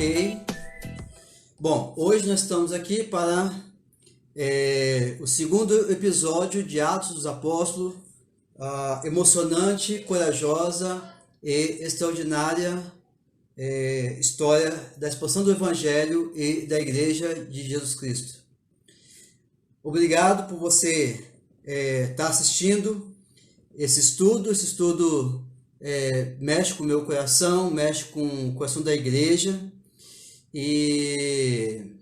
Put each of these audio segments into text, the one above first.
Ok. Bom, hoje nós estamos aqui para o segundo episódio de Atos dos Apóstolos, emocionante, corajosa e extraordinária história da expansão do Evangelho e da Igreja de Jesus Cristo. Obrigado por você estar assistindo esse estudo. Esse estudo mexe com o meu coração, mexe com o coração da Igreja. E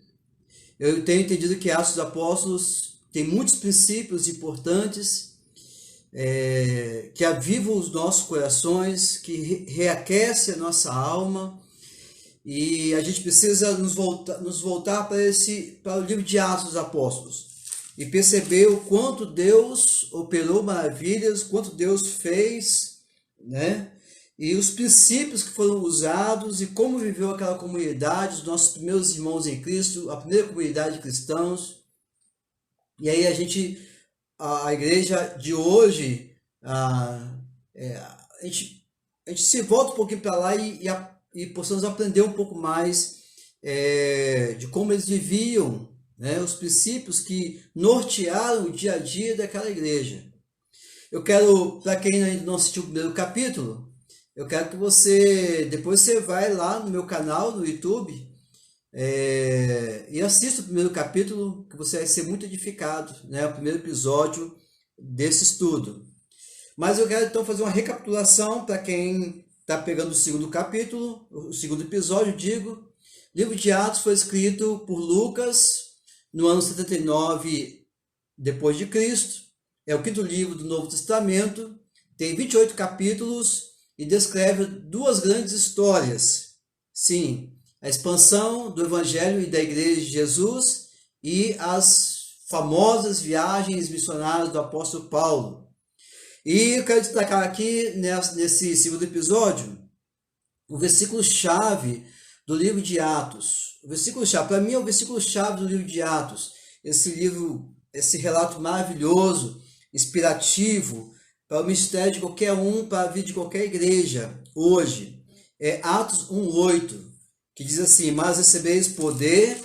eu tenho entendido que Atos dos Apóstolos tem muitos princípios importantes que avivam os nossos corações, que reaquece a nossa alma, e a gente precisa nos voltar para o livro de Atos dos Apóstolos e perceber o quanto Deus operou maravilhas, quanto Deus fez, né? E os princípios que foram usados e como viveu aquela comunidade, os nossos primeiros irmãos em Cristo, a primeira comunidade de cristãos. E aí a igreja de hoje, a gente se volta um pouquinho para lá e possamos aprender um pouco mais de como eles viviam, né, os princípios que nortearam o dia a dia daquela igreja. Eu quero, para quem ainda não assistiu o primeiro capítulo, eu quero que depois você vai lá no meu canal, no YouTube, e assista o primeiro capítulo, que você vai ser muito edificado, né? O primeiro episódio desse estudo. Mas eu quero então fazer uma recapitulação para quem está pegando o segundo capítulo, o segundo episódio, digo. O livro de Atos foi escrito por Lucas no ano 79 depois de Cristo. É o quinto livro do Novo Testamento, tem 28 capítulos e descreve duas grandes histórias. Sim, a expansão do Evangelho e da Igreja de Jesus e as famosas viagens missionárias do apóstolo Paulo. E eu quero destacar aqui, nesse segundo episódio, o versículo-chave do livro de Atos. O versículo-chave, para mim, é o versículo-chave do livro de Atos. Esse relato maravilhoso, inspirativo, para o ministério de qualquer um, para a vida de qualquer igreja, hoje. É Atos 1:8, que diz assim: mas recebeis poder,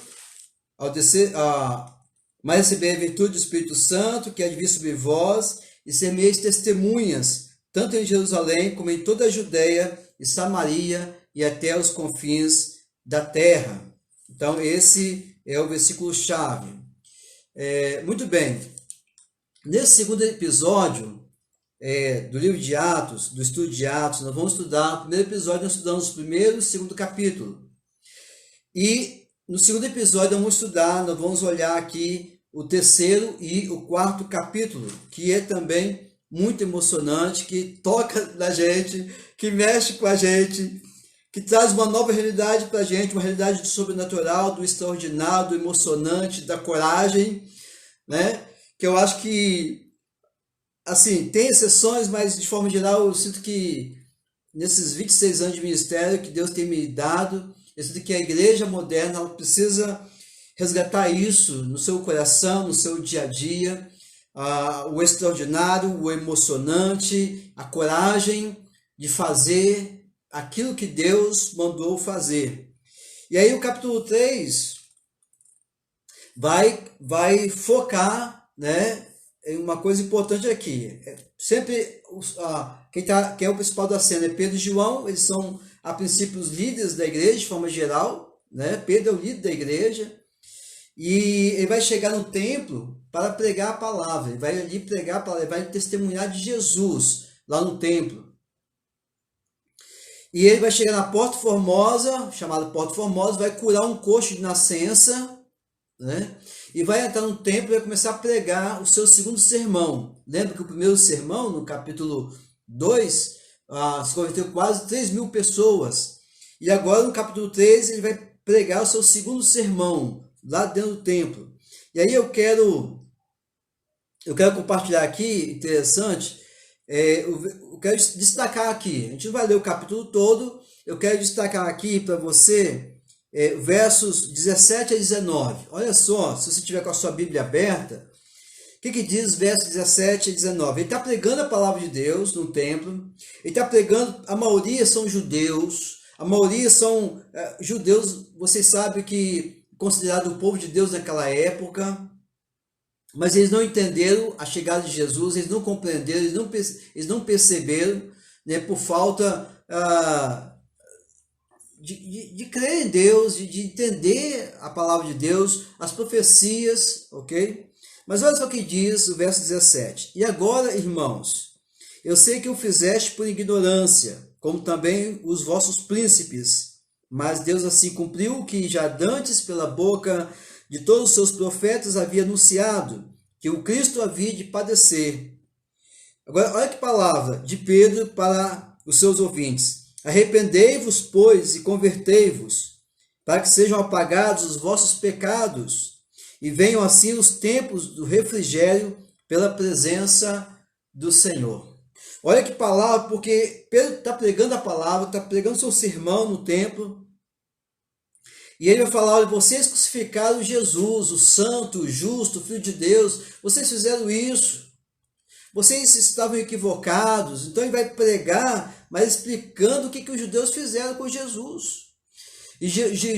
mas recebeis a virtude do Espírito Santo, que há de vir sobre vós, e semeis testemunhas, tanto em Jerusalém, como em toda a Judéia e Samaria, e até os confins da terra. Então, esse é o versículo-chave. Muito bem. Nesse segundo episódio do livro de Atos, do estudo de Atos, nós vamos estudar, no primeiro episódio nós estudamos o primeiro e o segundo capítulo. E no segundo episódio nós vamos olhar aqui o terceiro e o quarto capítulo, que é também muito emocionante, que toca na gente, que mexe com a gente, que traz uma nova realidade para a gente, uma realidade do sobrenatural, do extraordinário, do emocionante, da coragem, né? Que eu acho que, assim, tem exceções, mas de forma geral eu sinto que nesses 26 anos de ministério que Deus tem me dado, eu sinto que a igreja moderna ela precisa resgatar isso no seu coração, no seu dia a dia, o extraordinário, o emocionante, a coragem de fazer aquilo que Deus mandou fazer. E aí o capítulo 3 vai focar, né, em uma coisa importante aqui. Sempre quem é o principal da cena é Pedro e João. Eles são, a princípio, os líderes da igreja, de forma geral, né? Pedro é o líder da igreja, e ele vai chegar no templo para pregar a palavra. Ele vai ali pregar a palavra, ele vai testemunhar de Jesus lá no templo. E ele vai chegar na Porta Formosa, chamada Porta Formosa, vai curar um coxo de nascença, né? E vai entrar no templo e vai começar a pregar o seu segundo sermão. Lembra que o primeiro sermão, no capítulo 2, se converteu quase 3.000 pessoas. E agora, no capítulo 3, ele vai pregar o seu segundo sermão, lá dentro do templo. E aí eu quero compartilhar aqui, interessante, eu quero destacar aqui, a gente não vai ler o capítulo todo, eu quero destacar aqui para você versos 17 a 19. Olha só, se você tiver com a sua Bíblia aberta, o que diz versos 17 a 19? Ele está pregando a palavra de Deus no templo, ele está pregando, a maioria são judeus, A maioria são judeus, vocês sabem que considerado o povo de Deus naquela época, mas eles não entenderam a chegada de Jesus, eles não compreenderam, eles não perceberam, né, por falta de crer em Deus, de entender a palavra de Deus, as profecias, ok? Mas olha só o que diz o verso 17. E agora, irmãos, eu sei que o fizeste por ignorância, como também os vossos príncipes, mas Deus assim cumpriu o que já dantes pela boca de todos os seus profetas havia anunciado, que o Cristo havia de padecer. Agora, olha que palavra de Pedro para os seus ouvintes. Arrependei-vos, pois, e convertei-vos, para que sejam apagados os vossos pecados, e venham assim os tempos do refrigério pela presença do Senhor. Olha que palavra, porque Pedro está pregando a palavra, está pregando seu sermão no templo, e ele vai falar, olha, vocês crucificaram Jesus, o santo, o justo, o Filho de Deus, vocês fizeram isso, vocês estavam equivocados. Então ele vai pregar, mas explicando o que os judeus fizeram com Jesus. E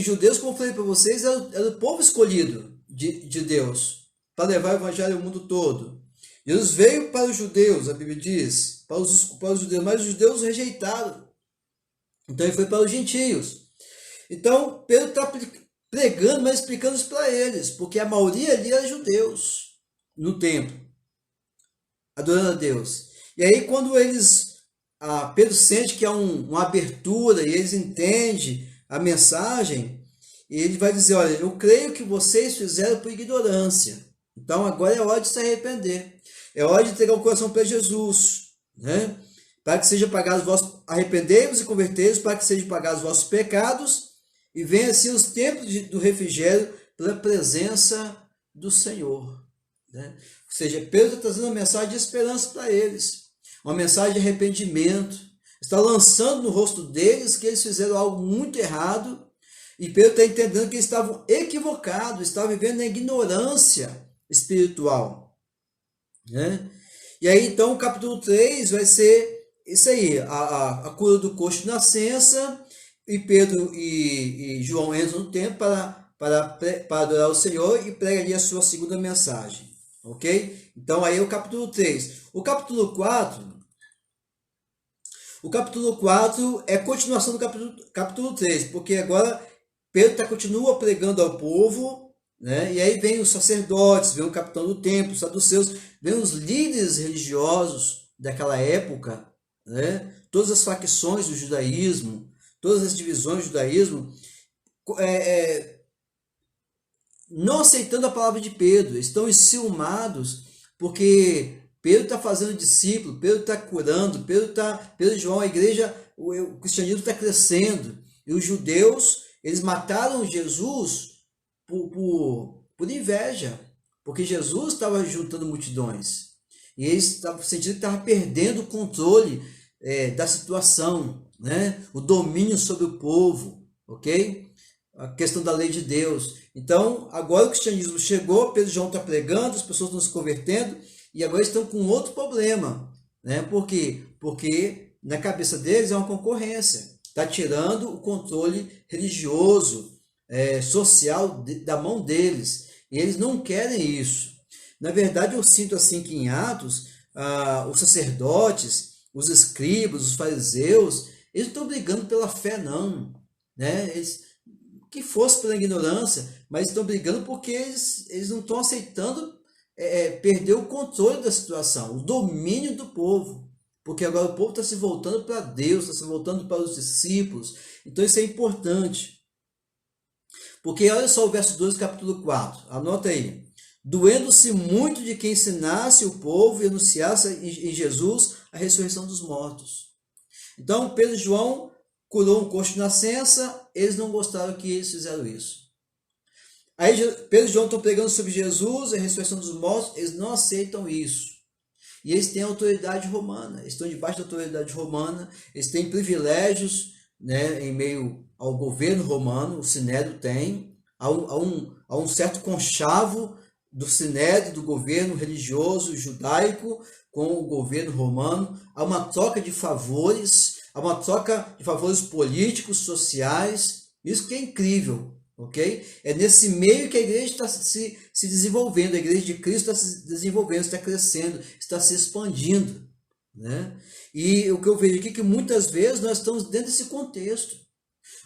judeus, como eu falei para vocês, era o povo escolhido de Deus, para levar o evangelho ao mundo todo. Jesus veio para os judeus, a Bíblia diz, para os judeus, mas os judeus o rejeitaram. Então ele foi para os gentios. Então Pedro está pregando, mas explicando isso para eles, porque a maioria ali era judeus no templo, adorando a Deus. E aí quando Pedro sente que há uma abertura e eles entendem a mensagem, ele vai dizer, olha, eu creio que vocês fizeram por ignorância. Então agora é hora de se arrepender. É hora de entregar o coração para Jesus, né? Para que sejam pagados os vossos, arrependei-vos e convertei-vos, para que sejam pagados os vossos pecados, e venham assim os tempos do refrigério pela presença do Senhor, né? Ou seja, Pedro está trazendo uma mensagem de esperança para eles, uma mensagem de arrependimento, está lançando no rosto deles que eles fizeram algo muito errado, e Pedro está entendendo que eles estavam equivocados, estavam vivendo na ignorância espiritual, né? E aí então o capítulo 3 vai ser isso aí, a cura do coxo de nascença, e Pedro e João entram no templo para adorar o Senhor e prega ali a sua segunda mensagem, ok? Então aí é o capítulo 3. O capítulo 4 é continuação do capítulo 3, porque agora Pedro continua pregando ao povo, né? E aí vem os sacerdotes, vem o capitão do templo, os saduceus, vem os líderes religiosos daquela época, né? Todas as facções do judaísmo, todas as divisões do judaísmo, não aceitando a palavra de Pedro, estão enciumados, porque Pedro está fazendo discípulo, Pedro está curando, Pedro e João, a igreja, o cristianismo está crescendo, e os judeus, eles mataram Jesus por inveja, porque Jesus estava juntando multidões, e eles estavam sentindo que estavam perdendo o controle da situação, né? O domínio sobre o povo, ok? A questão da lei de Deus. Então, agora o cristianismo chegou, Pedro e João está pregando, as pessoas estão se convertendo, e agora estão com outro problema, né? Por quê? Porque na cabeça deles é uma concorrência, está tirando o controle religioso, social da mão deles, e eles não querem isso. Na verdade, eu sinto assim que em Atos, os sacerdotes, os escribas, os fariseus, eles não estão brigando pela fé, não, né? Que fosse pela ignorância, mas estão brigando porque eles não estão aceitando perder o controle da situação, o domínio do povo, porque agora o povo está se voltando para Deus, está se voltando para os discípulos. Então isso é importante, porque olha só o verso 2 do capítulo 4, anota aí: doendo-se muito de quem ensinasse o povo e anunciasse em Jesus a ressurreição dos mortos. Então Pedro e João curou um coxo de nascença, eles não gostaram que eles fizeram isso. Aí Pedro e João estão pregando sobre Jesus, a ressurreição dos mortos, eles não aceitam isso. E eles têm autoridade romana, eles estão debaixo da autoridade romana, eles têm privilégios, né, em meio ao governo romano, o Sinédrio tem, há um certo conchavo do Sinédrio, do governo religioso judaico com o governo romano, há uma troca de favores, há uma troca de favores políticos, sociais, isso que é incrível, ok? É nesse meio que a igreja está se desenvolvendo, a igreja de Cristo está se desenvolvendo, está crescendo, está se expandindo, né? E o que eu vejo aqui é que muitas vezes nós estamos dentro desse contexto,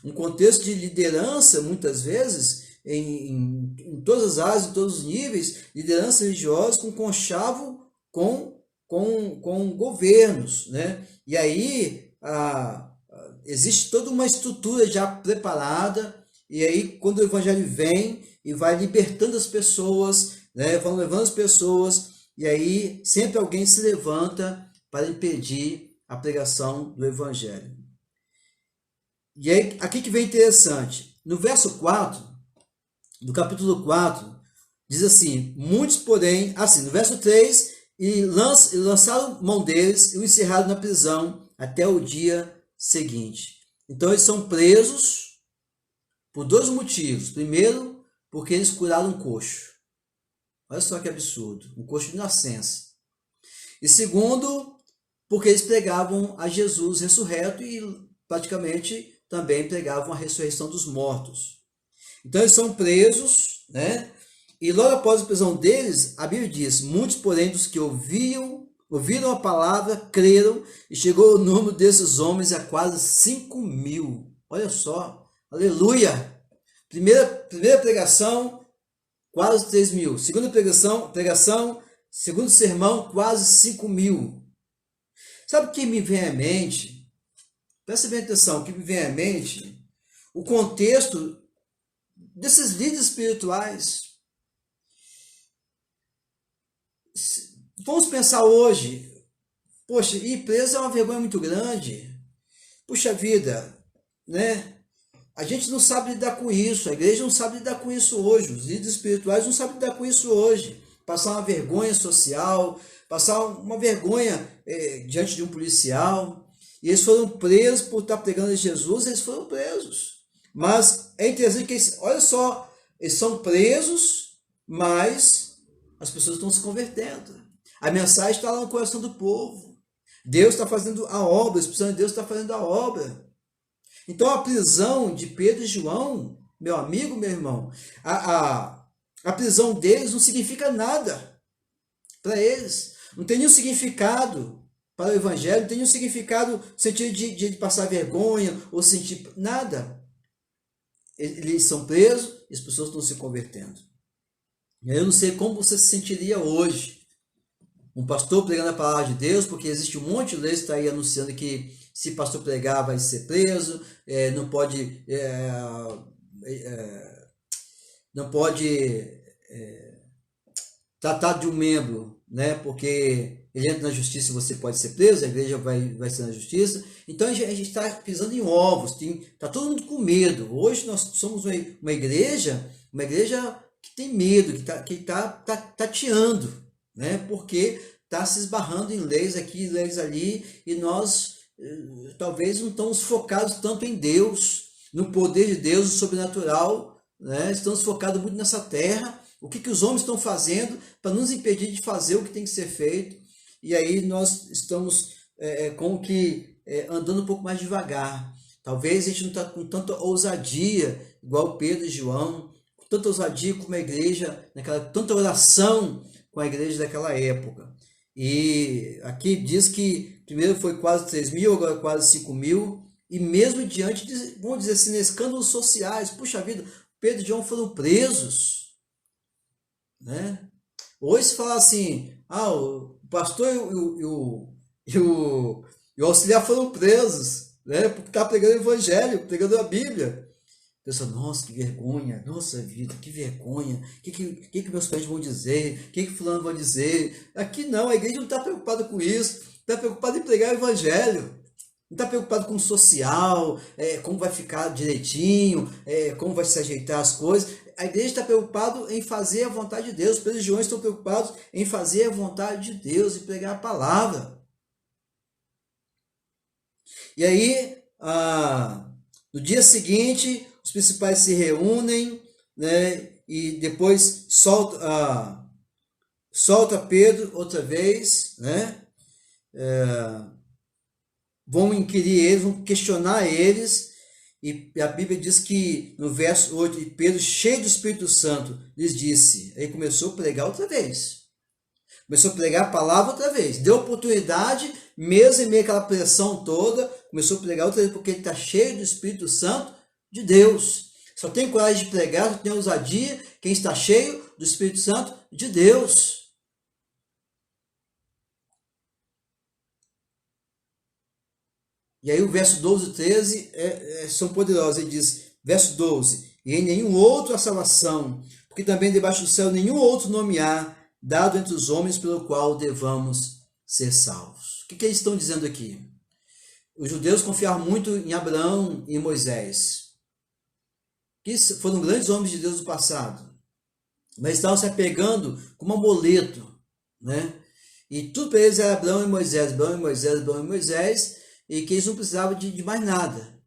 um contexto de liderança, muitas vezes, em todas as áreas, em todos os níveis, liderança religiosa com conchavo com governos, né? E aí existe toda uma estrutura já preparada, e aí quando o evangelho vem e vai libertando as pessoas, né? Vão levando as pessoas, e aí sempre alguém se levanta para impedir a pregação do evangelho. E aí, aqui que vem interessante, no verso 4, do capítulo 4, diz assim, muitos porém, assim, no verso 3, e lançaram mão deles e o encerraram na prisão até o dia seguinte. Então eles são presos por dois motivos. Primeiro, porque eles curaram um coxo. Olha só que absurdo, um coxo de nascença. E segundo, porque eles pregavam a Jesus ressurreto e praticamente também pregavam a ressurreição dos mortos. Então eles são presos, né? E logo após a prisão deles, a Bíblia diz, muitos porém dos que ouviram a palavra, creram, e chegou o número desses homens a quase 5.000. Olha só, aleluia! Primeira pregação, quase 3.000. Segunda pregação, segundo sermão, quase 5.000. Sabe o que me vem à mente? Presta bem atenção, o que me vem à mente? O contexto desses líderes espirituais. Vamos pensar hoje, poxa, ir preso é uma vergonha muito grande. Puxa vida, né? A gente não sabe lidar com isso, a igreja não sabe lidar com isso hoje, os líderes espirituais não sabem lidar com isso hoje. Passar uma vergonha social, passar uma vergonha diante de um policial. E eles foram presos por estar pregando Jesus, eles foram presos. Mas é interessante que eles, olha só, eles são presos, mas as pessoas estão se convertendo. A mensagem está lá no coração do povo. Deus está fazendo a obra, o Espírito Santo de Deus está fazendo a obra. Então a prisão de Pedro e João, meu amigo, meu irmão, a prisão deles não significa nada para eles. Não tem nenhum significado para o evangelho, não tem nenhum significado no sentido de passar vergonha ou sentir nada. Eles são presos e as pessoas estão se convertendo. Eu não sei como você se sentiria hoje, um pastor pregando a palavra de Deus, porque existe um monte de leis que está aí anunciando que se pastor pregar vai ser preso, não pode tratar de um membro, né? Porque ele entra na justiça e você pode ser preso, a igreja vai ser na justiça. Então a gente está pisando em ovos, está todo mundo com medo. Hoje nós somos uma igreja que tem medo, que está tateando, né? Porque está se esbarrando em leis aqui, leis ali, e nós talvez não estamos focados tanto em Deus, no poder de Deus, no sobrenatural, né? Estamos focados muito nessa terra. O que os homens estão fazendo para nos impedir de fazer o que tem que ser feito? E aí nós estamos como que andando um pouco mais devagar. Talvez a gente não está com tanta ousadia, igual Pedro e João, com tanta ousadia como a igreja, tanta oração com a igreja daquela época. E aqui diz que primeiro foi quase 3.000, agora quase 5.000, e mesmo diante, vamos dizer assim, escândalos sociais, puxa vida, Pedro e João foram presos. Né? Hoje se fala assim, o pastor e o auxiliar foram presos, né? Porque está pregando o evangelho, pregando a Bíblia. A pessoa, nossa, que vergonha, nossa vida, que vergonha, o que meus pais vão dizer, o que fulano vai dizer. Aqui não, a igreja não está preocupada com isso, está preocupada em pregar o evangelho. Não está preocupado com o social, como vai ficar direitinho, como vai se ajeitar as coisas. A igreja está preocupada em fazer a vontade de Deus. Os religiões estão preocupados em fazer a vontade de Deus e pregar a palavra. E aí, no dia seguinte, os principais se reúnem, né, e depois solta Pedro outra vez, né? vão inquirir eles, vão questionar eles, e a Bíblia diz que no verso 8, Pedro, cheio do Espírito Santo, lhes disse, aí começou a pregar outra vez. Começou a pregar a palavra outra vez. Deu oportunidade, mesmo em meio àquela pressão toda, começou a pregar outra vez, porque ele está cheio do Espírito Santo de Deus. Só tem coragem de pregar, só tem ousadia quem está cheio do Espírito Santo de Deus. E aí o verso 12 e 13 são poderosos. Ele diz, verso 12, e em nenhum outro há salvação, porque também debaixo do céu nenhum outro nome há, dado entre os homens pelo qual devamos ser salvos. O que eles estão dizendo aqui? Os judeus confiavam muito em Abraão e em Moisés, que foram grandes homens de Deus do passado, mas estavam se apegando como amuleto, né? E tudo para eles era Abraão e Moisés, Abraão e Moisés, Abraão e Moisés, e que eles não precisavam de mais nada.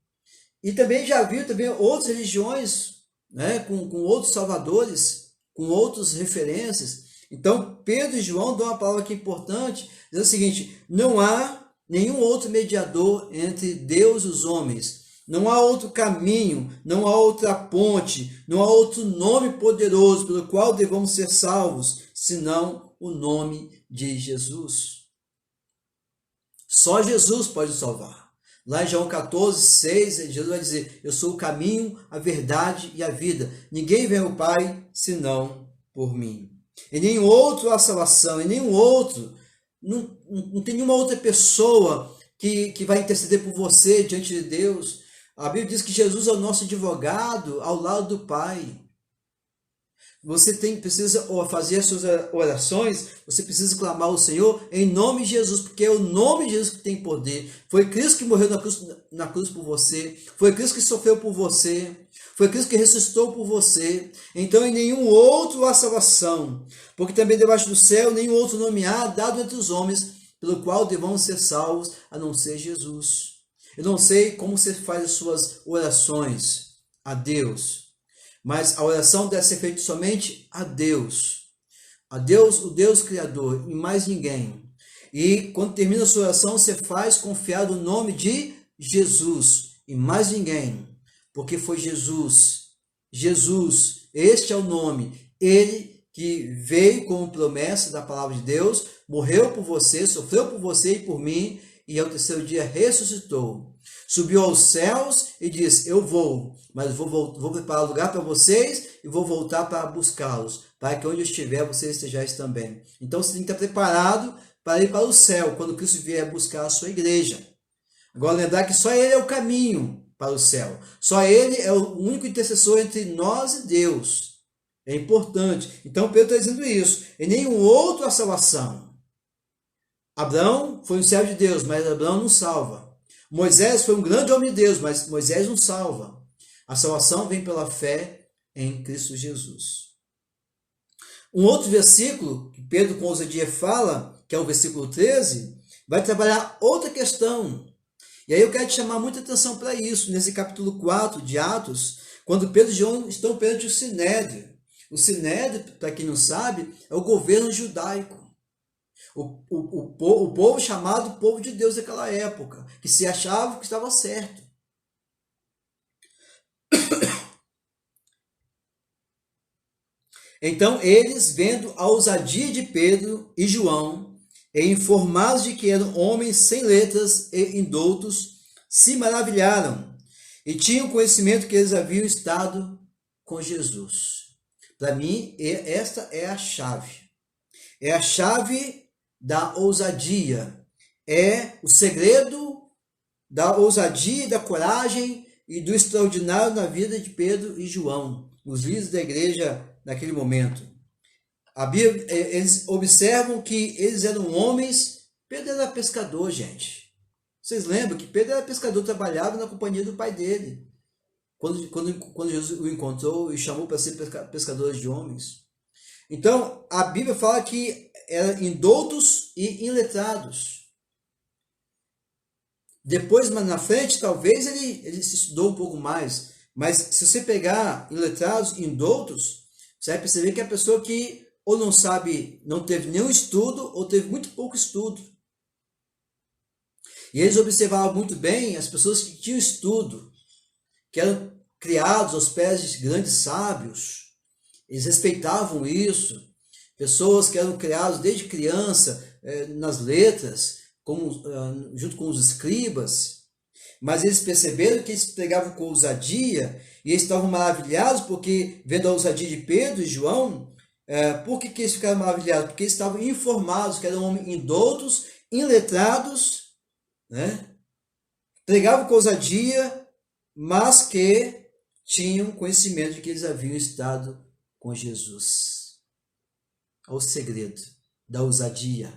E também já viu também outras religiões, né, com outros salvadores, com outras referências. Então, Pedro e João dão uma palavra aqui importante, dizendo o seguinte, não há nenhum outro mediador entre Deus e os homens, não há outro caminho, não há outra ponte, não há outro nome poderoso pelo qual devamos ser salvos, senão o nome de Jesus. Só Jesus pode salvar. Lá em João 14, 6, Jesus vai dizer, eu sou o caminho, a verdade e a vida. Ninguém vem ao Pai, senão por mim. Em nenhum outro há salvação, em nenhum outro. Não tem nenhuma outra pessoa que vai interceder por você diante de Deus. A Bíblia diz que Jesus é o nosso advogado ao lado do Pai. Você precisa fazer as suas orações, você precisa clamar ao Senhor em nome de Jesus, porque é o nome de Jesus que tem poder. Foi Cristo que morreu na cruz por você, foi Cristo que sofreu por você, foi Cristo que ressuscitou por você. Então em nenhum outro há salvação, porque também debaixo do céu nenhum outro nome há dado entre os homens, pelo qual devamos ser salvos, a não ser Jesus. Eu não sei como você faz as suas orações a Deus, mas a oração deve ser feita somente a Deus, o Deus Criador, e mais ninguém. E quando termina a sua oração, você faz confiar no nome de Jesus, e mais ninguém, porque foi Jesus, este é o nome, ele que veio como promessa da palavra de Deus, morreu por você, sofreu por você e por mim, e ao terceiro dia ressuscitou. Subiu aos céus e disse, eu vou, mas vou preparar lugar para vocês e vou voltar para buscá-los, para que onde eu estiver, vocês estejais também. Então você tem que estar preparado para ir para o céu, quando Cristo vier buscar a sua igreja. Agora lembrar que só Ele é o caminho para o céu. Só Ele é o único intercessor entre nós e Deus. É importante. Então Pedro está dizendo isso. Em nenhum outro há salvação. Abraão foi um servo de Deus, mas Abraão não salva. Moisés foi um grande homem de Deus, mas Moisés não salva. A salvação vem pela fé em Cristo Jesus. Um outro versículo que Pedro com ousadia fala, que é o versículo 13, vai trabalhar outra questão. E aí eu quero te chamar muita atenção para isso, nesse capítulo 4 de Atos, quando Pedro e João estão perante o Sinédrio. O Sinédrio, para quem não sabe, é o governo judaico. O povo chamado povo de Deus daquela época, que se achava que estava certo. Então eles, vendo a ousadia de Pedro e João, e informados de que eram homens sem letras e indoutos, se maravilharam e tinham conhecimento que eles haviam estado com Jesus. Para mim, esta é a chave. É a chave da ousadia. É o segredo da ousadia e da coragem e do extraordinário na vida de Pedro e João, os líderes da igreja naquele momento. A Bíblia, eles observam que eles eram homens. Pedro era pescador, gente. Vocês lembram que Pedro era pescador, trabalhava na companhia do pai dele. Quando Jesus o encontrou e chamou para ser pescador de homens. Então, a Bíblia fala que eram indoutos e iletrados. Depois, mas na frente, talvez ele se estudou um pouco mais. Mas se você pegar iletrados e indoutos, você vai perceber que é a pessoa que ou não sabe, não teve nenhum estudo, ou teve muito pouco estudo. E eles observavam muito bem as pessoas que tinham estudo, que eram criados aos pés de grandes sábios. Eles respeitavam isso. Pessoas que eram criadas desde criança nas letras, junto com os escribas. Mas eles perceberam que eles pregavam com ousadia e eles estavam maravilhados porque, vendo a ousadia de Pedro e João, por que eles ficaram maravilhados? Porque eles estavam informados que eram homens indoutos, iletrados, né? Pregavam com ousadia, mas que tinham conhecimento de que eles haviam estado com Jesus. Olha o segredo da ousadia,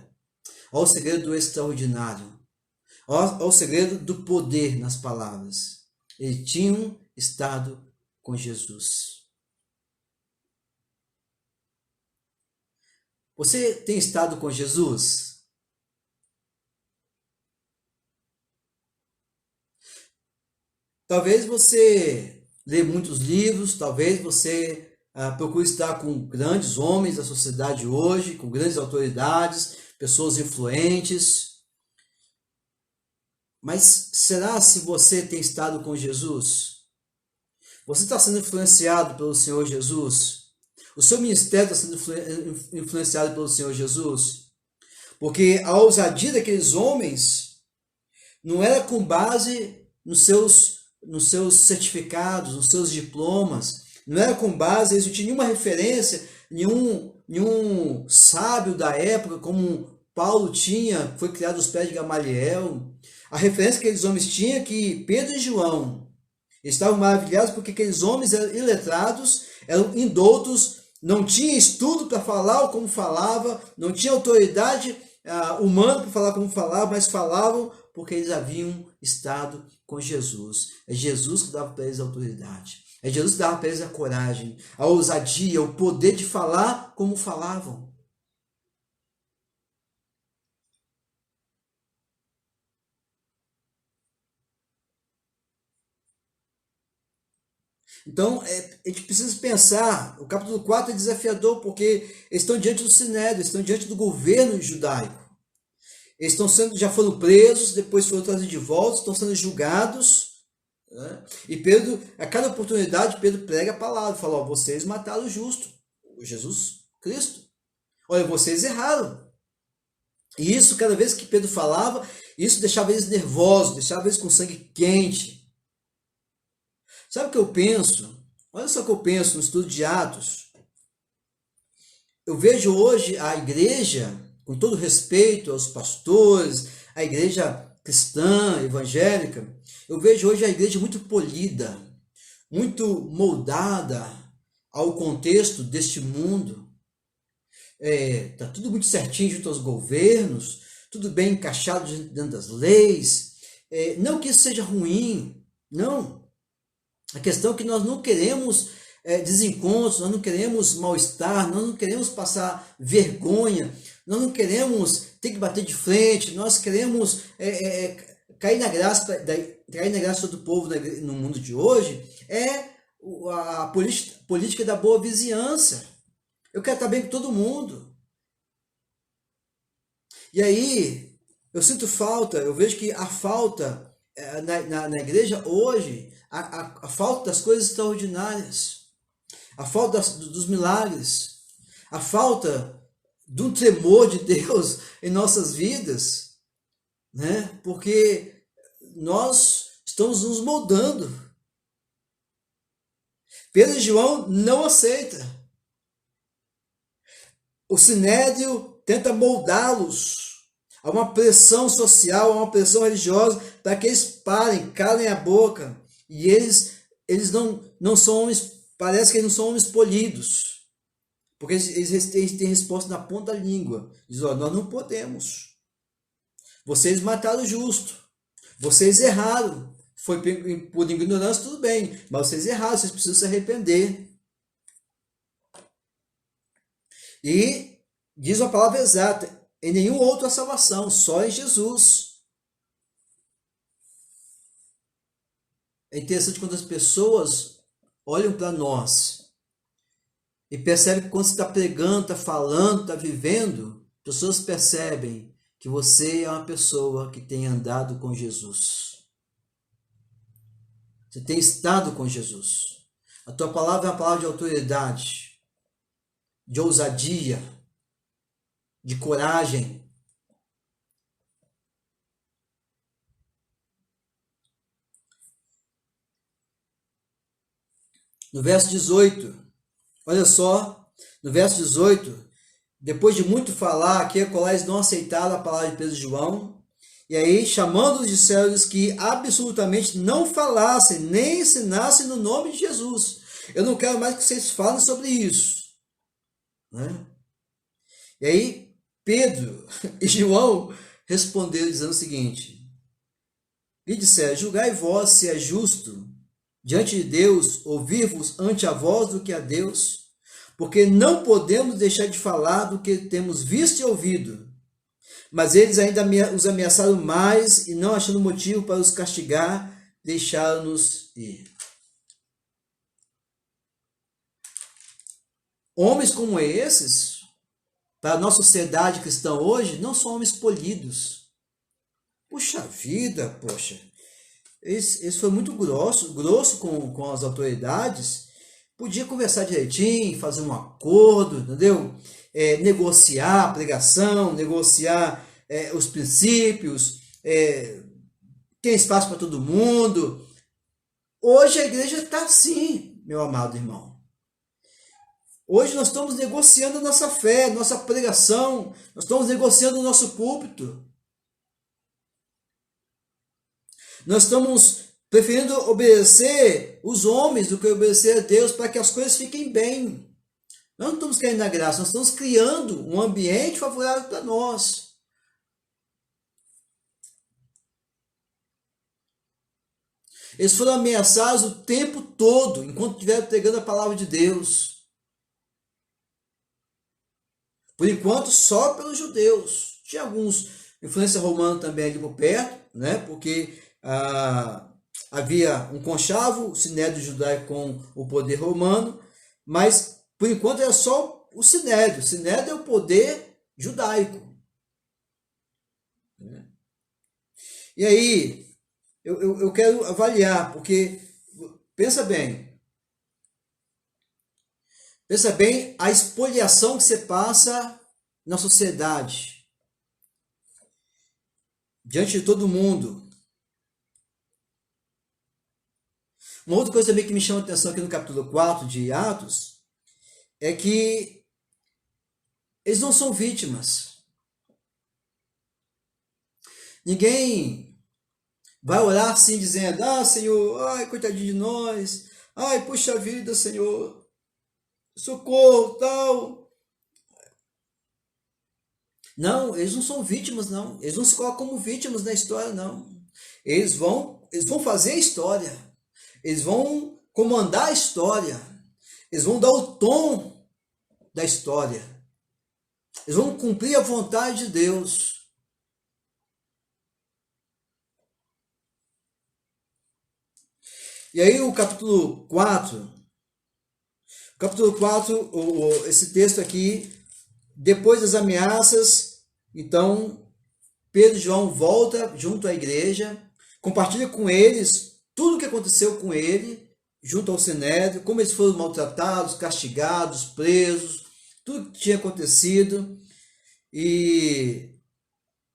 olha o segredo do extraordinário, olha o segredo do poder nas palavras. Eles tinham estado com Jesus. Você tem estado com Jesus? Talvez você lê muitos livros, talvez você procure estar com grandes homens da sociedade hoje, com grandes autoridades, pessoas influentes. Mas será se você tem estado com Jesus? Você está sendo influenciado pelo Senhor Jesus? O seu ministério está sendo influenciado pelo Senhor Jesus? Porque a ousadia daqueles homens não era com base nos seus certificados, nos seus diplomas, não era com base, eles não tinham nenhuma referência, nenhum sábio da época, como Paulo tinha, foi criado aos pés de Gamaliel. A referência que aqueles homens tinham é que Pedro e João estavam maravilhados porque aqueles homens eram iletrados, eram indoutos, não tinham estudo para falar como falava, não tinha autoridade humana para falar como falava, mas falavam porque eles haviam estado com Jesus. É Jesus que dava para eles a autoridade. É Jesus que dava para eles a coragem, a ousadia, o poder de falar como falavam. Então, a gente precisa pensar, o capítulo 4 é desafiador porque eles estão diante do Sinédrio, estão diante do governo judaico. Eles já foram presos, depois foram trazidos de volta, estão sendo julgados. Né? E Pedro, a cada oportunidade, Pedro prega a palavra, fala, vocês mataram o justo, o Jesus Cristo. Olha, vocês erraram. E isso, cada vez que Pedro falava, isso deixava eles nervosos, deixava eles com sangue quente. Sabe o que eu penso? Olha só o que eu penso no estudo de Atos. Eu vejo hoje a igreja, com todo respeito aos pastores, a igreja cristã, evangélica, eu vejo hoje a igreja muito polida, muito moldada ao contexto deste mundo. Tá tudo muito certinho junto aos governos, tudo bem encaixado dentro das leis. Não que isso seja ruim, não. A questão é que nós não queremos desencontros, nós não queremos mal-estar, nós não queremos passar vergonha, nós não queremos ter que bater de frente, nós queremos cair na graça do povo no mundo de hoje, a política da boa vizinhança. Eu quero estar bem com todo mundo. E aí, eu sinto falta, eu vejo que a falta na igreja hoje, a falta das coisas extraordinárias, a falta dos milagres, a falta do tremor de Deus em nossas vidas, né? Porque nós estamos nos moldando. Pedro e João não aceitam. O Sinédrio tenta moldá-los a uma pressão social, a uma pressão religiosa, para que eles parem, calem a boca. E eles não são homens, parece que eles não são homens polidos. Porque eles têm resposta na ponta da língua. Dizem, nós não podemos. Vocês mataram o justo. Vocês erraram. Foi por ignorância, tudo bem. Mas vocês erraram, vocês precisam se arrepender. E diz a palavra exata, em nenhum outro há salvação, só em Jesus. É interessante quando as pessoas olham para nós e percebem que quando você está pregando, está falando, está vivendo, pessoas percebem que você é uma pessoa que tem andado com Jesus. Você tem estado com Jesus. A tua palavra é uma palavra de autoridade, de ousadia, de coragem. No verso 18, olha só, no verso 18, depois de muito falar, que Ecolais não aceitaram a palavra de Pedro e João, e aí, chamando-os, disseram-lhes que absolutamente não falassem, nem ensinassem no nome de Jesus. Eu não quero mais que vocês falem sobre isso. Né? E aí, Pedro e João responderam dizendo o seguinte, e disseram, julgai vós se é justo diante de Deus ouvir-vos ante a vós do que a Deus, porque não podemos deixar de falar do que temos visto e ouvido. Mas eles ainda os ameaçaram mais e, não achando motivo para os castigar, deixaram-nos ir. Homens como esses, para a nossa sociedade cristã hoje, não são homens polidos. Puxa vida, poxa. Esse foi muito grosso com as autoridades. Podia conversar direitinho, fazer um acordo, entendeu? Negociar a pregação, negociar os princípios, tem espaço para todo mundo. Hoje a igreja está assim, meu amado irmão. Hoje nós estamos negociando a nossa fé, nossa pregação, nós estamos negociando o nosso púlpito. Nós estamos preferindo obedecer os homens do que obedecer a Deus para que as coisas fiquem bem. Nós não estamos caindo na graça, nós estamos criando um ambiente favorável para nós. Eles foram ameaçados o tempo todo, enquanto estiveram pregando a palavra de Deus. Por enquanto, só pelos judeus. Tinha alguns influência romana também ali por perto, né? Porque havia um conchavo, o sinédrio judaico com o poder romano, mas por enquanto era só o sinédrio. O sinédrio é o poder judaico. E aí, eu quero avaliar, porque pensa bem a espoliação que você passa na sociedade, diante de todo mundo. Uma outra coisa também que me chama a atenção aqui no capítulo 4 de Atos, é que eles não são vítimas. Ninguém vai orar assim dizendo, Senhor, ai, coitadinho de nós, ai, puxa vida, Senhor, socorro, tal. Não, eles não são vítimas, não. Eles não se colocam como vítimas na história, não. Eles vão fazer a história. Eles vão comandar a história. Eles vão dar o tom da história. Eles vão cumprir a vontade de Deus. E aí o capítulo 4, esse texto aqui, depois das ameaças, então Pedro e João voltam junto à igreja, compartilha com eles tudo o que aconteceu com ele, junto ao sinédrio, como eles foram maltratados, castigados, presos, tudo que tinha acontecido. E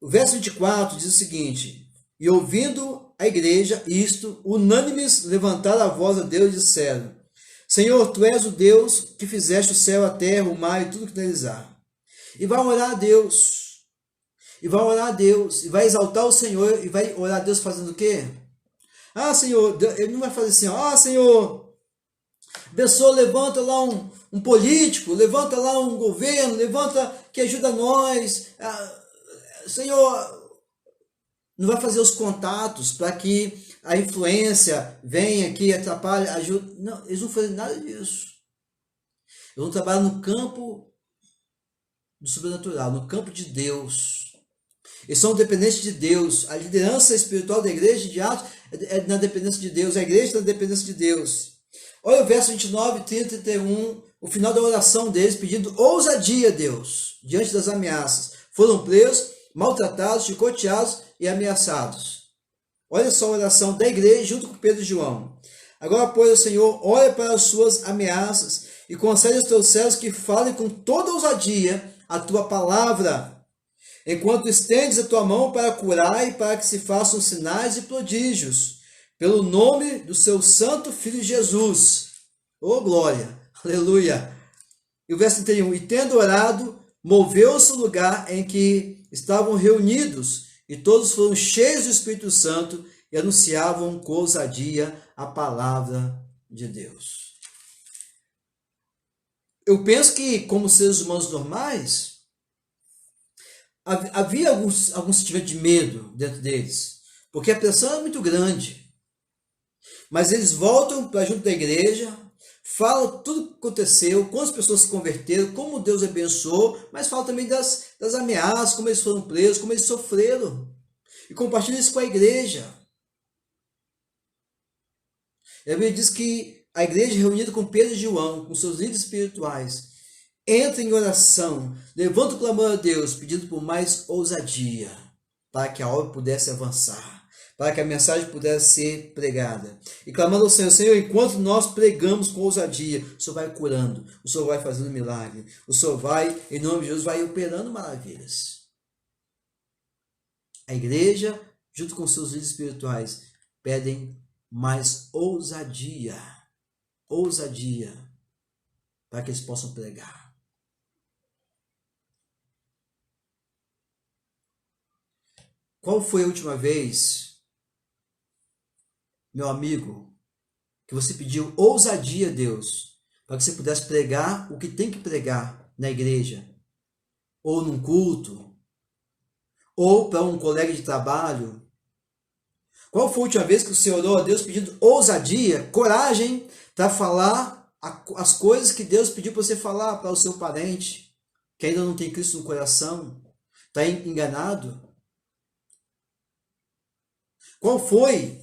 o verso 24 diz o seguinte, e ouvindo a igreja isto, unânimes levantaram a voz a Deus e disseram, Senhor, Tu és o Deus que fizeste o céu, a terra, o mar e tudo que neles há. E vai orar a Deus, e vai exaltar o Senhor, e vai orar a Deus fazendo o quê? Senhor, ele não vai fazer assim, Senhor, abençoa, levanta lá um político, levanta lá um governo, levanta que ajuda nós, Senhor, não vai fazer os contatos para que a influência venha aqui, atrapalhe, ajude. Não, eles não fazem nada disso. Eles vão trabalhar no campo do sobrenatural, no campo de Deus. Eles são dependentes de Deus. A liderança espiritual da igreja de Atos é na dependência de Deus. A igreja está na dependência de Deus. Olha o verso 29, 30 e 31, o final da oração deles, pedindo ousadia a Deus, diante das ameaças. Foram presos maltratados, chicoteados e ameaçados. Olha só a oração da igreja junto com Pedro e João. Agora, pois, o Senhor, olha para as suas ameaças e concede aos teus servos que falem com toda ousadia a tua palavra, enquanto estendes a tua mão para curar e para que se façam sinais e prodígios, pelo nome do seu santo Filho Jesus. Oh, glória! Aleluia! E o verso 31, e tendo orado, moveu-se o lugar em que estavam reunidos, e todos foram cheios do Espírito Santo e anunciavam com ousadia a palavra de Deus. Eu penso que, como seres humanos normais, havia algum sentimento de medo dentro deles, porque a pressão é muito grande. Mas eles voltam para junto da igreja, falam tudo o que aconteceu, quantas pessoas se converteram, como Deus abençoou, mas falam também das ameaças, como eles foram presos, como eles sofreram. E compartilham isso com a igreja. A Bíblia diz que a igreja, reunida com Pedro e João, com seus líderes espirituais, entra em oração, levanta o clamor a Deus, pedindo por mais ousadia, para que a obra pudesse avançar, para que a mensagem pudesse ser pregada. E clamando ao Senhor, Senhor, enquanto nós pregamos com ousadia, o Senhor vai curando, o Senhor vai fazendo milagre, o Senhor vai, em nome de Jesus, vai operando maravilhas. A igreja, junto com seus líderes espirituais, pedem mais ousadia, para que eles possam pregar. Qual foi a última vez, meu amigo, que você pediu ousadia a Deus para que você pudesse pregar o que tem que pregar na igreja, ou num culto, ou para um colega de trabalho? Qual foi a última vez que você orou a Deus pedindo ousadia, coragem para falar as coisas que Deus pediu para você falar para o seu parente, que ainda não tem Cristo no coração, está enganado? Qual foi,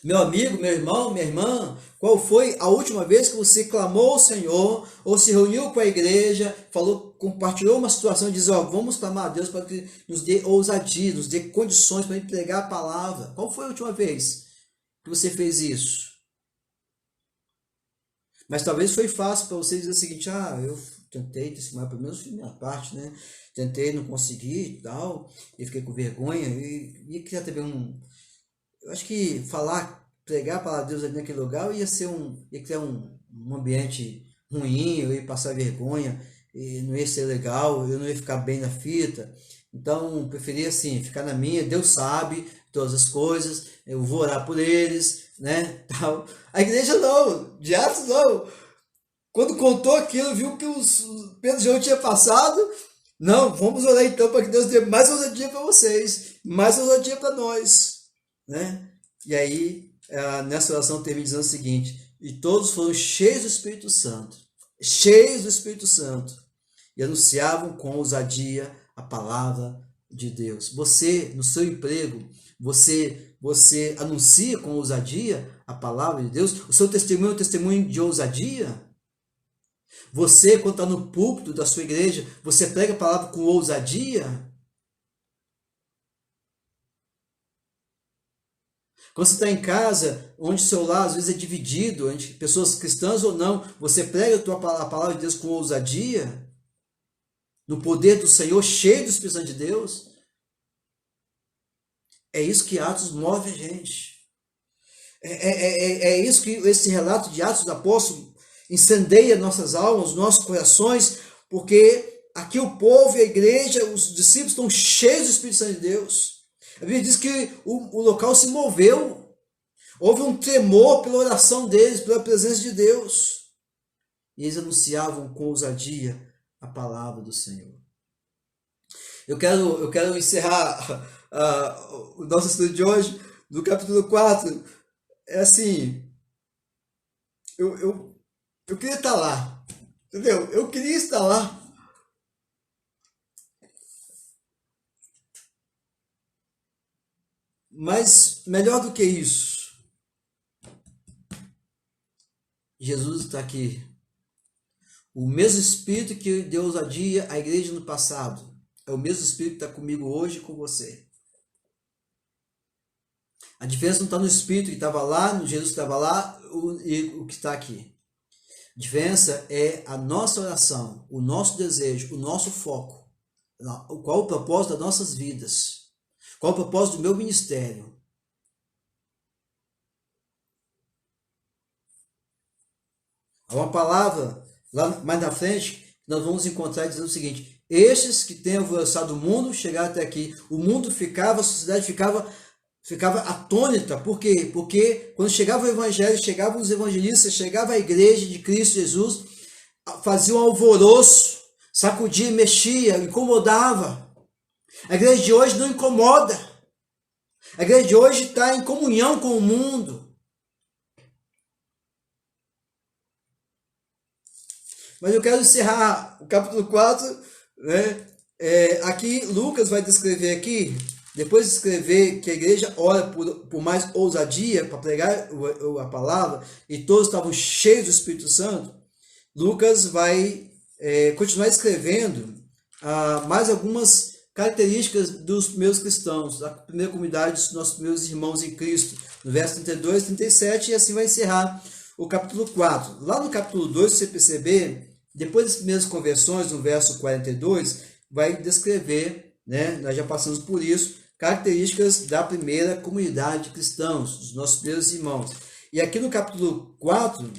meu amigo, meu irmão, minha irmã, qual foi a última vez que você clamou ao Senhor, ou se reuniu com a igreja, falou, compartilhou uma situação e disse, vamos clamar a Deus para que nos dê ousadia, nos dê condições para pregar a palavra? Qual foi a última vez que você fez isso? Mas talvez foi fácil para você dizer o seguinte, eu tentei testemunhar, pelo menos minha parte, né? Tentei, não consegui e tal, e fiquei com vergonha, e queria também eu acho que pregar a palavra de Deus ali naquele lugar ia criar um ambiente ruim, eu ia passar vergonha, e não ia ser legal, eu não ia ficar bem na fita. Então, preferia assim, ficar na minha, Deus sabe todas as coisas, eu vou orar por eles, né, tal. A igreja não, de Atos não. Quando contou aquilo, viu que os Pedro e João tinha passado, não, vamos orar então para que Deus dê mais ousadia para vocês, mais ousadia para nós, né? E aí, nessa oração termina dizendo o seguinte, e todos foram cheios do Espírito Santo, e anunciavam com ousadia a palavra de Deus. Você, no seu emprego, você anuncia com ousadia a palavra de Deus? O seu testemunho é um testemunho de ousadia? Você, quando está no púlpito da sua igreja, você prega a palavra com ousadia? Quando você está em casa, onde o seu lar às vezes é dividido, entre pessoas cristãs ou não, você prega a palavra de Deus com ousadia? No poder do Senhor, cheio do Espírito Santo de Deus? É isso que Atos move a gente. É isso que esse relato de Atos dos Apóstolos incendeia nossas almas, nossos corações, porque aqui o povo e a igreja, os discípulos estão cheios do Espírito Santo de Deus. A Bíblia diz que o local se moveu, houve um tremor pela oração deles, pela presença de Deus, e eles anunciavam com ousadia a palavra do Senhor. Eu quero encerrar o nosso estudo de hoje no capítulo 4. É assim, eu queria estar lá, entendeu? Eu queria estar lá. Mas melhor do que isso, Jesus está aqui. O mesmo Espírito que deu ousadia à igreja no passado, é o mesmo Espírito que está comigo hoje e com você. A diferença não está no Espírito que estava lá, no Jesus que estava lá e o que está aqui. A diferença é a nossa oração, o nosso desejo, o nosso foco. Qual o propósito das nossas vidas? Qual o propósito do meu ministério? Há uma palavra lá mais na frente que nós vamos encontrar dizendo o seguinte: estes que têm alvoroçado o mundo chegaram até aqui. O mundo ficava, a sociedade ficava atônita. Por quê? Porque quando chegava o evangelho, chegavam os evangelistas, chegava a igreja de Cristo Jesus, fazia um alvoroço, sacudia, mexia, incomodava. A igreja de hoje não incomoda. A igreja de hoje está em comunhão com o mundo. Mas eu quero encerrar o capítulo 4, né? Aqui Lucas vai descrever aqui, depois de escrever que a igreja ora por mais ousadia para pregar a palavra, e todos estavam cheios do Espírito Santo, Lucas vai continuar escrevendo mais algumas características dos primeiros cristãos, da primeira comunidade dos nossos primeiros irmãos em Cristo, no verso 32 e 37, e assim vai encerrar o capítulo 4. Lá no capítulo 2, se você perceber, depois das primeiras conversões, no verso 42, vai descrever, né, nós já passamos por isso, características da primeira comunidade de cristãos, dos nossos primeiros irmãos. E aqui no capítulo 4,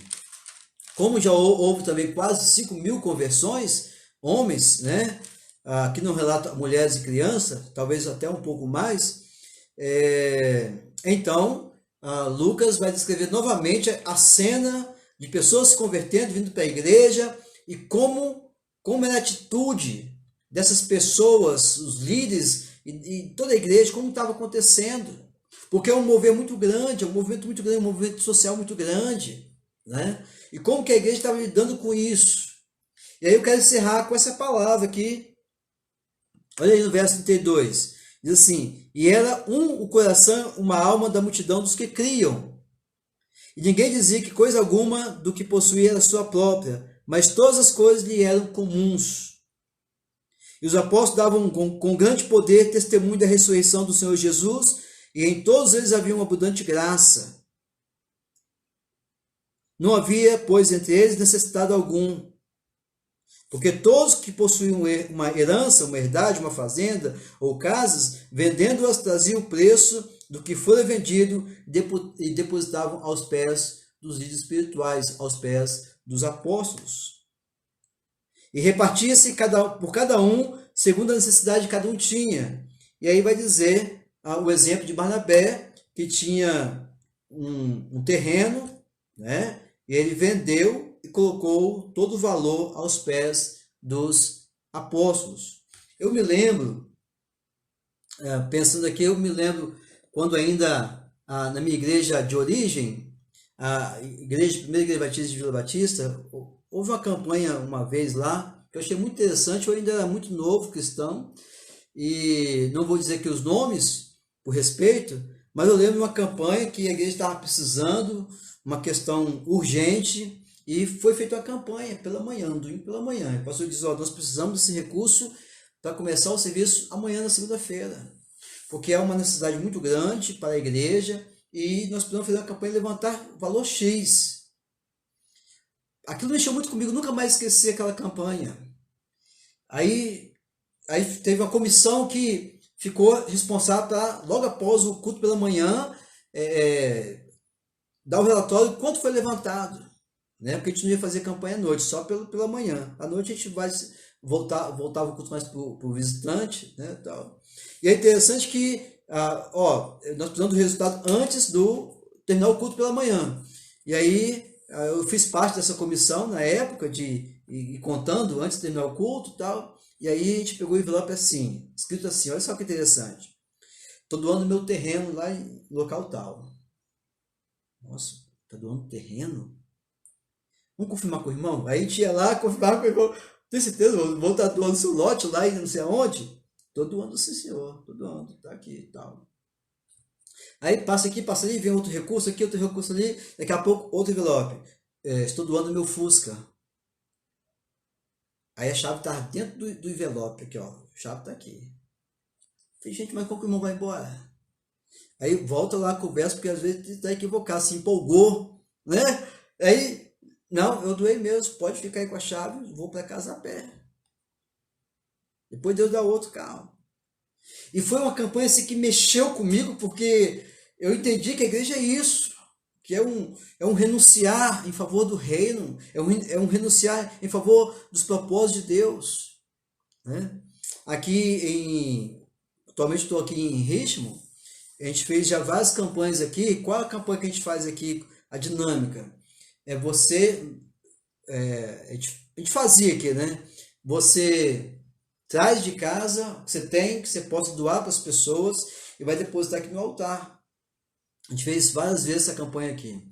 como já houve também quase 5.000 conversões, homens, né, aqui não relata mulheres e crianças, talvez até um pouco mais, então Lucas vai descrever novamente a cena de pessoas se convertendo, vindo para a igreja, e como era a atitude dessas pessoas, os líderes e toda a igreja, como estava acontecendo. Porque é um movimento muito grande, um movimento social muito grande, né? E como que a igreja estava lidando com isso. E aí eu quero encerrar com essa palavra aqui. Olha aí no verso 32. Diz assim: e era o coração, uma alma da multidão dos que criam. E ninguém dizia que coisa alguma do que possuía era sua própria, mas todas as coisas lhe eram comuns. E os apóstolos davam com grande poder testemunho da ressurreição do Senhor Jesus, e em todos eles havia uma abundante graça. Não havia, pois, entre eles necessidade algum, porque todos que possuíam uma herança, uma herdade, uma fazenda ou casas, vendendo-as, traziam o preço do que fora vendido e depositavam aos pés dos líderes espirituais, aos pés dos apóstolos. E repartia-se por cada um, segundo a necessidade que cada um tinha. E aí vai dizer o exemplo de Barnabé, que tinha um terreno, né? E ele vendeu e colocou todo o valor aos pés dos apóstolos. Eu me lembro, pensando aqui, eu me lembro quando ainda na minha igreja de origem, a primeira igreja batista de Vila Batista, houve uma campanha uma vez lá, que eu achei muito interessante. Eu ainda era muito novo cristão, e não vou dizer aqui os nomes, por respeito, mas eu lembro de uma campanha que a igreja estava precisando, uma questão urgente, e foi feita uma campanha pela manhã, no domingo pela manhã. O pastor disse: nós precisamos desse recurso para começar o serviço amanhã, na segunda-feira, porque é uma necessidade muito grande para a igreja, e nós precisamos fazer uma campanha e levantar valor X. Aquilo mexeu muito comigo, nunca mais esqueci aquela campanha. Aí teve uma comissão que ficou responsável para, logo após o culto pela manhã, dar o relatório de quanto foi levantado, né? Porque a gente não ia fazer campanha à noite, só pela manhã. À noite a gente vai voltava o culto mais para o visitante, né, tal. E é interessante que nós precisamos do resultado antes do terminar o culto pela manhã. E aí eu fiz parte dessa comissão na época, e contando antes de terminar o culto e tal. E aí a gente pegou o envelope assim, escrito assim, olha só que interessante: estou doando meu terreno lá no local tal. Nossa, está doando terreno? Vamos confirmar com o irmão? Aí a gente ia lá, confirmar com o irmão: tem certeza, vou estar doando seu lote lá e não sei aonde? Estou doando, sim senhor, estou doando, está aqui e tal. Aí passa aqui, passa ali, vem outro recurso aqui, outro recurso ali, daqui a pouco outro envelope: estou doando meu Fusca. Aí a chave está dentro do envelope aqui, ó. a chave está aqui. Tem gente, mas como que o irmão vai embora? Aí volta lá, conversa, porque às vezes está equivocado, se empolgou, né? Aí, não, eu doei mesmo, pode ficar aí com a chave, vou para casa a pé. Depois Deus dá outro carro. E foi uma campanha assim que mexeu comigo, porque eu entendi que a igreja é isso, que é um renunciar em favor do reino, é um renunciar em favor dos propósitos de Deus, né? Atualmente estou aqui em Richmond, a gente fez já várias campanhas aqui. Qual a campanha que a gente faz aqui? A dinâmica. A gente fazia aqui, né? Você traz de casa o que você tem, que você possa doar para as pessoas e vai depositar aqui no altar. A gente fez várias vezes essa campanha aqui.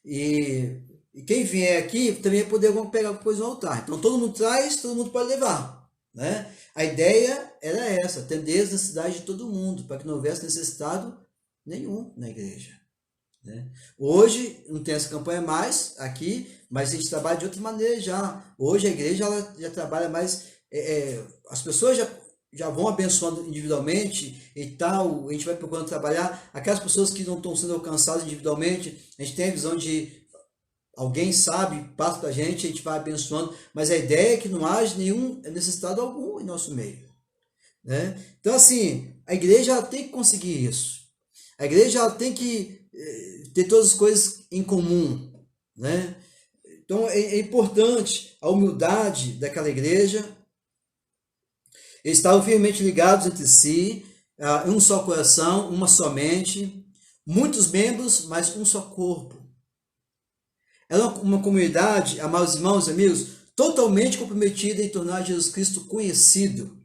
E quem vier aqui também vai poder pegar alguma coisa no altar. Então todo mundo traz, todo mundo pode levar, né? A ideia era essa, atender as necessidades de todo mundo, para que não houvesse necessitado nenhum na igreja, né? Hoje não tem essa campanha mais aqui, mas a gente trabalha de outra maneira já. Hoje a igreja ela já trabalha mais, as pessoas já vão abençoando individualmente e tal, a gente vai procurando trabalhar. Aquelas pessoas que não estão sendo alcançadas individualmente, a gente tem a visão de alguém sabe, passa para a gente vai abençoando, mas a ideia é que não haja nenhum necessitado algum em nosso meio, né? Então, assim, a igreja ela tem que conseguir isso. A igreja ela tem que ter todas as coisas em comum, né? Então, é importante a humildade daquela igreja. Eles estavam firmemente ligados entre si, um só coração, uma só mente, muitos membros, mas um só corpo. Era uma comunidade, amados irmãos e amigos, totalmente comprometida em tornar Jesus Cristo conhecido.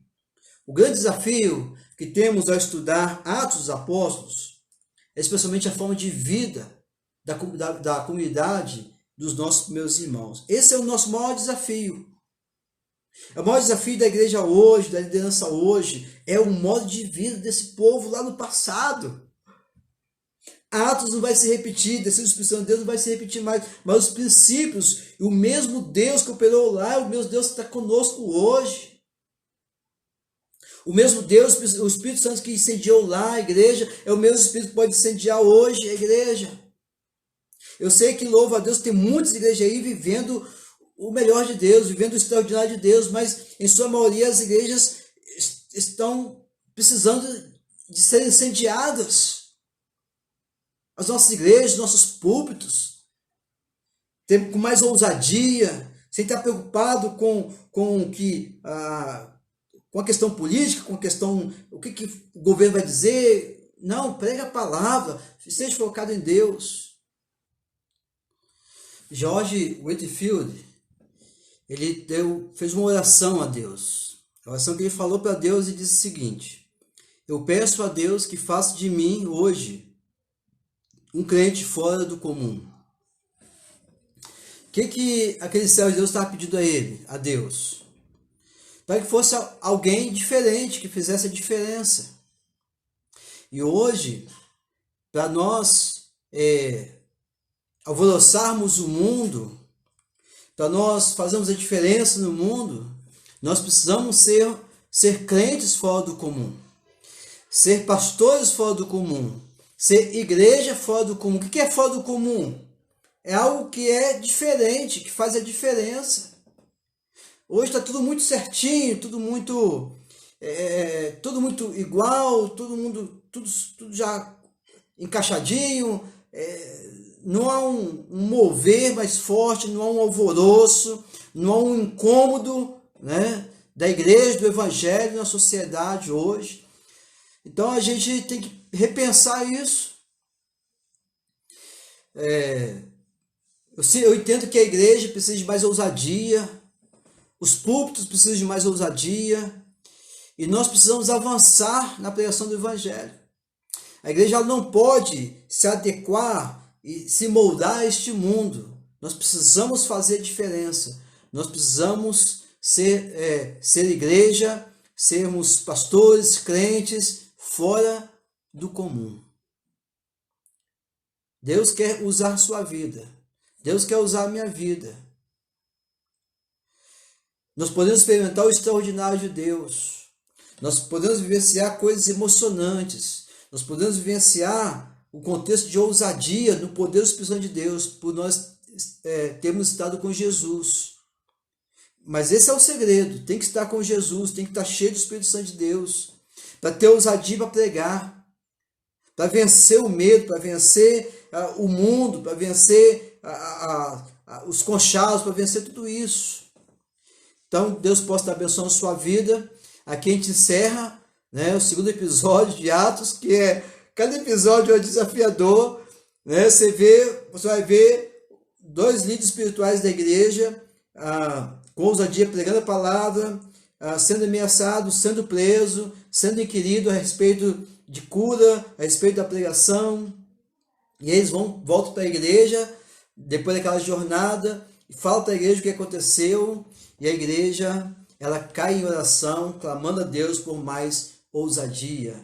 O grande desafio que temos ao estudar Atos dos Apóstolos é especialmente a forma de vida da comunidade dos nossos primeiros irmãos. Esse é o nosso maior desafio. O maior desafio da igreja hoje, da liderança hoje, é o modo de vida desse povo lá no passado. Atos não vai se repetir, descendo do Espírito Santo de Deus não vai se repetir mais, mas os princípios, o mesmo Deus que operou lá, é o mesmo Deus que está conosco hoje. O mesmo Deus, o Espírito Santo que incendiou lá a igreja, é o mesmo Espírito que pode incendiar hoje a igreja. Eu sei que, louvo a Deus, tem muitas igrejas aí vivendo o melhor de Deus, vivendo o extraordinário de Deus, mas em sua maioria as igrejas estão precisando de serem incendiadas. As nossas igrejas, nossos púlpitos, com mais ousadia, sem estar preocupado com a questão política, com a questão, o que o governo vai dizer. Não, prega a palavra, seja focado em Deus. George Whitefield, ele fez uma oração a Deus. A oração que ele falou para Deus e disse o seguinte: eu peço a Deus que faça de mim hoje um crente fora do comum. O que aquele servo de Deus estava pedindo a ele, a Deus? Para que fosse alguém diferente, que fizesse a diferença. E hoje, para nós alvoroçarmos o mundo, para nós fazermos a diferença no mundo, nós precisamos ser crentes fora do comum, ser pastores fora do comum, ser igreja fora do comum. O que é fora do comum? É algo que é diferente, que faz a diferença. Hoje está tudo muito certinho, tudo muito igual, tudo já encaixadinho. Não há um mover mais forte, não há um alvoroço, não há um incômodo, né, da igreja, do evangelho na sociedade hoje. Então a gente tem que repensar isso. Eu entendo que a igreja precisa de mais ousadia, os púlpitos precisam de mais ousadia, e nós precisamos avançar na pregação do evangelho. A igreja ela não pode se adequar e se moldar a este mundo. Nós precisamos fazer diferença. Nós precisamos ser igreja, sermos pastores, crentes, fora do comum. Deus quer usar a sua vida. Deus quer usar a minha vida. Nós podemos experimentar o extraordinário de Deus. Nós podemos vivenciar coisas emocionantes. Nós podemos vivenciar o contexto de ousadia no poder do Espírito Santo de Deus, por nós termos estado com Jesus. Mas esse é o segredo. Tem que estar com Jesus, tem que estar cheio do Espírito Santo de Deus, para ter ousadia para pregar, para vencer o medo, para vencer o mundo, para vencer os conchados, para vencer tudo isso. Então, Deus possa estar abençoando a sua vida. Aqui a gente encerra, né, o segundo episódio de Atos, que cada episódio é desafiador, né? Você vai ver 2 líderes espirituais da igreja, com ousadia pregando a palavra, sendo ameaçado, sendo preso, sendo inquirido a respeito de cura, a respeito da pregação, e eles voltam para a igreja, depois daquela jornada, e falam para a igreja o que aconteceu, e a igreja, ela cai em oração, clamando a Deus por mais ousadia.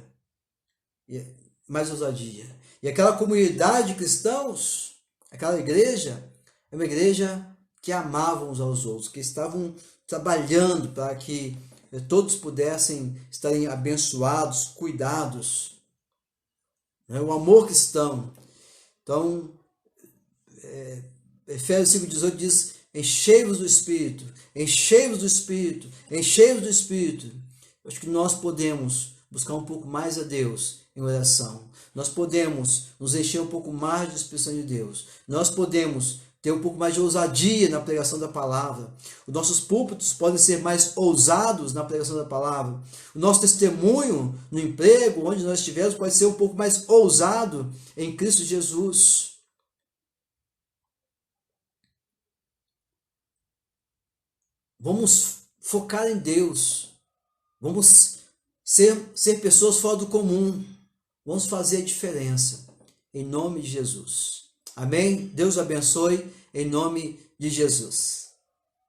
E aquela comunidade de cristãos, aquela igreja, é uma igreja que amavam uns aos outros, que estavam trabalhando para que todos pudessem estarem abençoados, cuidados. O amor cristão. Então, Efésios 5,18 diz: enchei-vos do Espírito, enchei-vos do Espírito, enchei-vos do Espírito. Acho que nós podemos buscar um pouco mais a Deus em oração. Nós podemos nos encher um pouco mais do Espírito Santo de Deus. Nós podemos ter um pouco mais de ousadia na pregação da palavra. Os nossos púlpitos podem ser mais ousados na pregação da palavra. O nosso testemunho no emprego, onde nós estivermos, pode ser um pouco mais ousado em Cristo Jesus. Vamos focar em Deus. Vamos ser pessoas fora do comum. Vamos fazer a diferença. Em nome de Jesus. Amém? Deus abençoe em nome de Jesus.